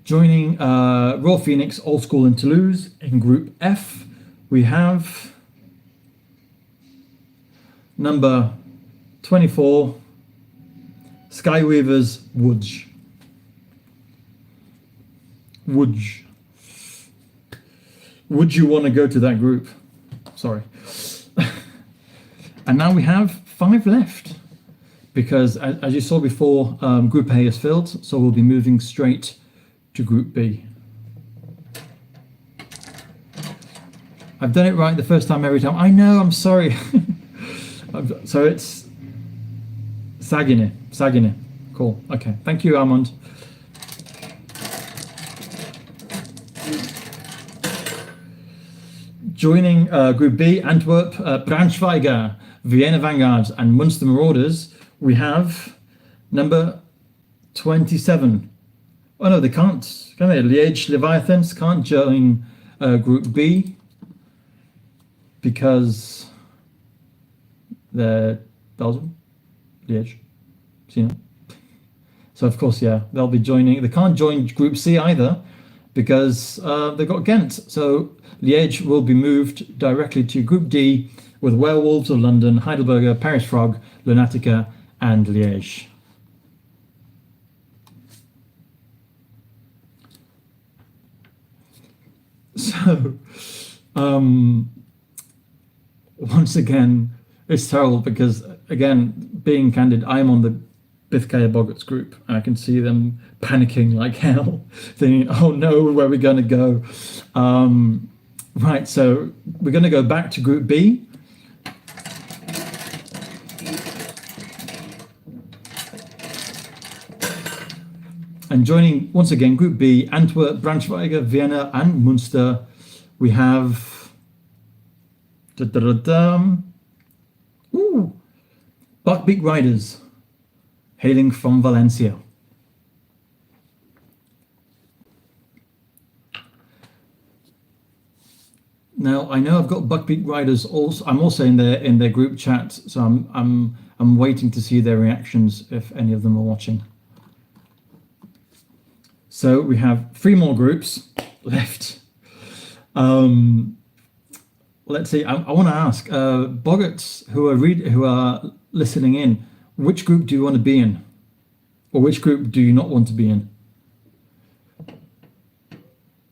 Joining Raw Phoenix, Old School in Toulouse in Group F, we have number 24, Skyweavers Woods. Would you want to go to that group? Sorry. And now we have 5 left, because as you saw before, Group A is filled, so we'll be moving straight to Group B. I've done it right the first time every time. I know, I'm sorry. So it's Sagine. Cool. Okay. Thank you, Armand. Joining Group B, Antwerp, Braunschweiger, Vienna Vanguards, and Munster Marauders, we have number 27. Oh no, they can't. Can they? Liège Leviathans can't join Group B because they're Belgium, Liège, so of course, yeah, they'll be joining. They can't join Group C either because they've got Ghent. So Liège will be moved directly to Group D with Werewolves of London, Heidelberger, Paris Frog, Lunatica, and Liège. So, once again, it's terrible because, again, being candid, I'm on the Bithkaya Boggarts group, and I can see them panicking like hell, thinking, oh no, where are we going to go? Right, so we're going to go back to Group B. And joining once again, Group B, Antwerp, Braunschweig, Vienna, and Munster. We have Buckbeak Riders, hailing from Valencia. Now I know I've got Buckbeak Riders also. I'm also in their group chat, so I'm waiting to see their reactions if any of them are watching. So we have 3 more groups left. Let's see. I want to ask Boggarts who are listening in, which group do you want to be in, or which group do you not want to be in?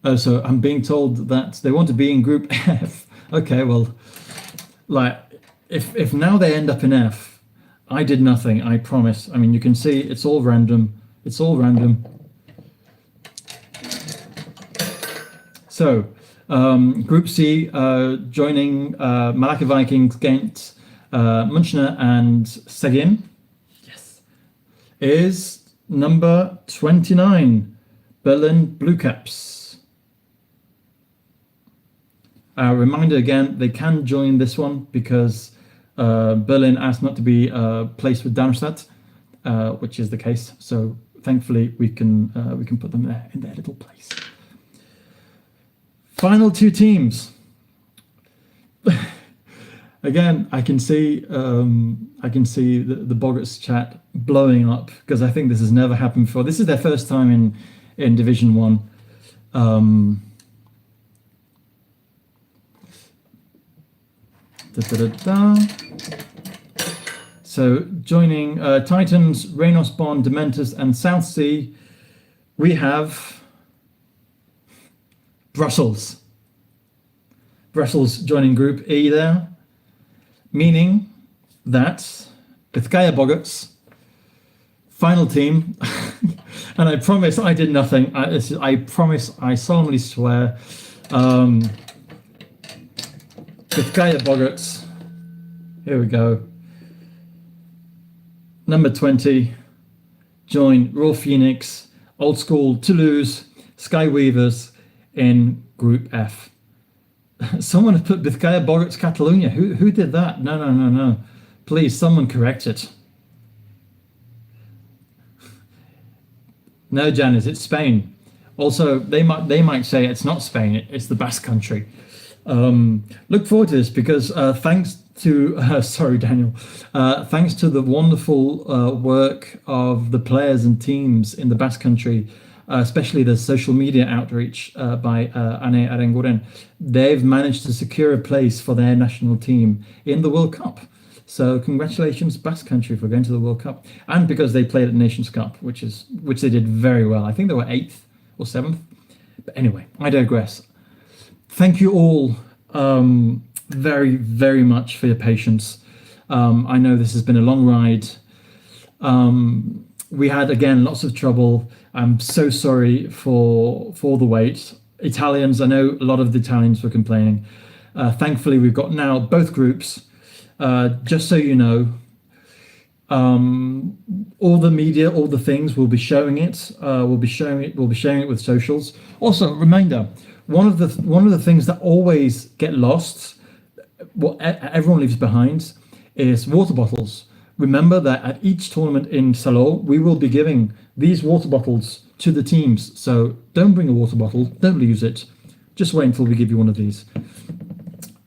Oh, so I'm being told that they want to be in Group F. Okay, well, like if now they end up in F, I did nothing. I promise. I mean, you can see it's all random. It's all random. So, Group C, joining Malaga Vikings, Ghent, Münchner, and Seguin. Yes. Is number 29, Berlin Blue Caps. Reminder again, they can join this one because Berlin asked not to be placed with Darmstadt, which is the case. So thankfully we can put them there in their little place. Final 2 teams. Again, I can see the Boggarts chat blowing up because I think this has never happened before. This is their first time in Division 1. So joining Titans, Reynos Bond, Dementors, and South Sea, we have Brussels. Brussels joining Group E there, meaning that Bithkaya Boggarts, final team, and I promise I did nothing. I promise, I solemnly swear. Bithkaya Boggarts, here we go. Number 20, join Raw Phoenix, Old School Toulouse, Skyweavers in Group F. Someone has put Bithkaya Boggarts Catalonia. Who did that? No. Please, someone correct it. No, Janice, it's Spain. Also, they might say it's not Spain, it's the Basque Country. Look forward to this because thanks to sorry Daniel, thanks to the wonderful work of the players and teams in the Basque Country, especially the social media outreach by Ane Aranguren, they've managed to secure a place for their national team in the World Cup. So congratulations, Basque Country, for going to the World Cup, and because they played at Nations Cup, which they did very well. I think they were 8th or 7th. But anyway, I digress. Thank you all very, very much for your patience. I know this has been a long ride. We had, again, lots of trouble. I'm so sorry for the wait. Italians, I know a lot of the Italians were complaining. Thankfully, we've got now both groups. Just so you know, all the media, all the things, we'll be showing it. We'll be sharing it with socials. Also, reminder, one of the things that always get lost, what everyone leaves behind, is water bottles. Remember that at each tournament in Salon, we will be giving these water bottles to the teams. So don't bring a water bottle, don't lose it. Just wait until we give you one of these.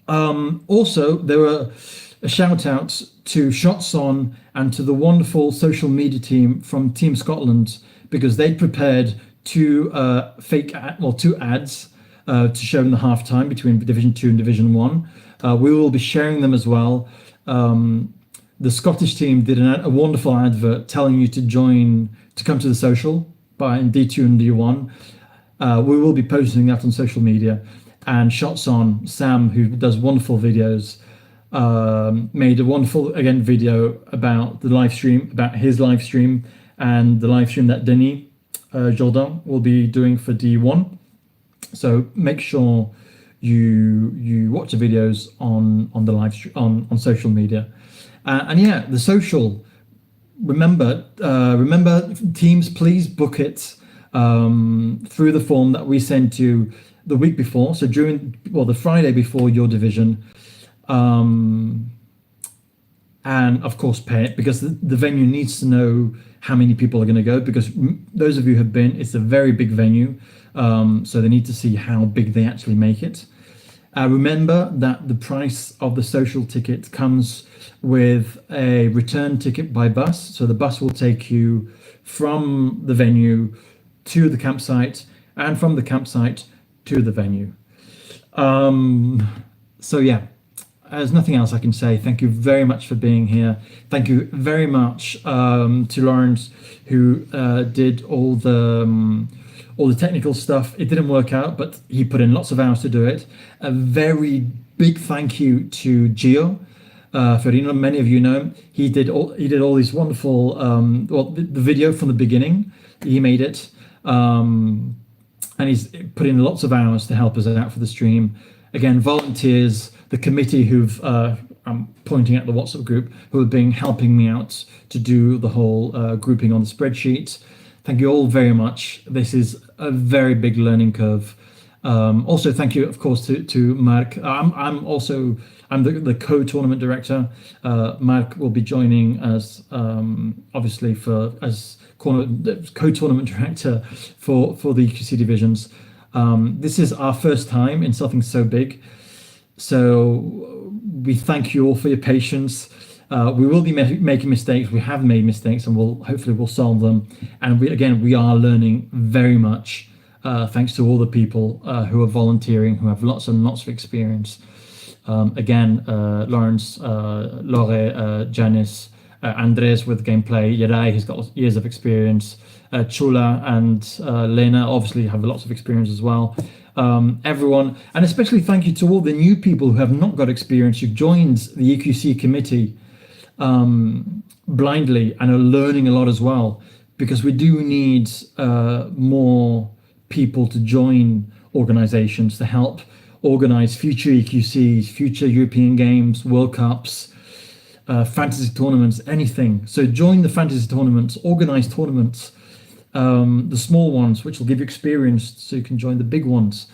Also, there were a shout out to Shots On and to the wonderful social media team from Team Scotland, because they prepared two ads to show in the halftime between Division 2 and Division 1. We will be sharing them as well. The Scottish team did a wonderful advert telling you to come to the social in D2 and D1. We will be posting that on social media. And Shots On, Sam, who does wonderful videos, made a wonderful, again, video about the live stream, about his live stream, and the live stream that Denis Jourdan will be doing for D1. So make sure you watch the videos on the live stream on social media. And yeah, the social, remember, teams, please book it through the form that we sent you the week before. So the Friday before your division, and of course pay it, because the venue needs to know how many people are going to go, because those of you who have been, it's a very big venue, so they need to see how big they actually make it. Remember that the price of the social ticket comes with a return ticket by bus. So the bus will take you from the venue to the campsite, and from the campsite to the venue. So yeah, there's nothing else I can say. Thank you very much for being here. Thank you very much to Lawrence, who did all the technical stuff. It didn't work out, but he put in lots of hours to do it. A very big thank you to Gio Ferrino. Many of you know him. He did all these wonderful the video from the beginning. He made it, and he's put in lots of hours to help us out for the stream. Again, volunteers, the committee who've I'm pointing at the WhatsApp group, who have been helping me out to do the whole grouping on the spreadsheet. Thank you all very much. This is a very big learning curve. Also, thank you, of course, to Mark. I'm the co-tournament director. Mark will be joining us, obviously, as co-tournament director for the EQC divisions. This is our first time in something so big, so we thank you all for your patience. We will be making mistakes. We have made mistakes, and hopefully we'll solve them. And we are learning very much, thanks to all the people who are volunteering, who have lots and lots of experience. Lawrence, Lore, Janice, Andres with gameplay, Yeray, who's got years of experience, Chula and Lena obviously have lots of experience as well. Everyone, and especially thank you to all the new people who have not got experience, who joined the EQC committee blindly and are learning a lot as well, because we do need more people to join organizations to help organize future EQCs, future European Games, World Cups, fantasy tournaments, anything. So join the fantasy tournaments, organize tournaments, the small ones, which will give you experience so you can join the big ones.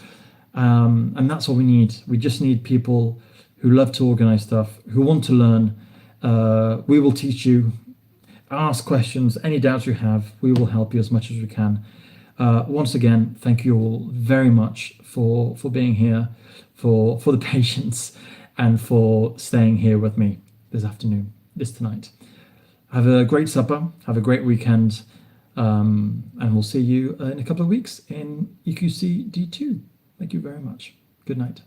And that's all we need. We just need people who love to organize stuff, who want to learn. We will teach you, ask questions, any doubts you have, we will help you as much as we can. Once again, thank you all very much for being here, for the patience, and for staying here with me tonight. Have a great supper, have a great weekend, and we'll see you in a couple of weeks in EQC D2. Thank you very much. Good night.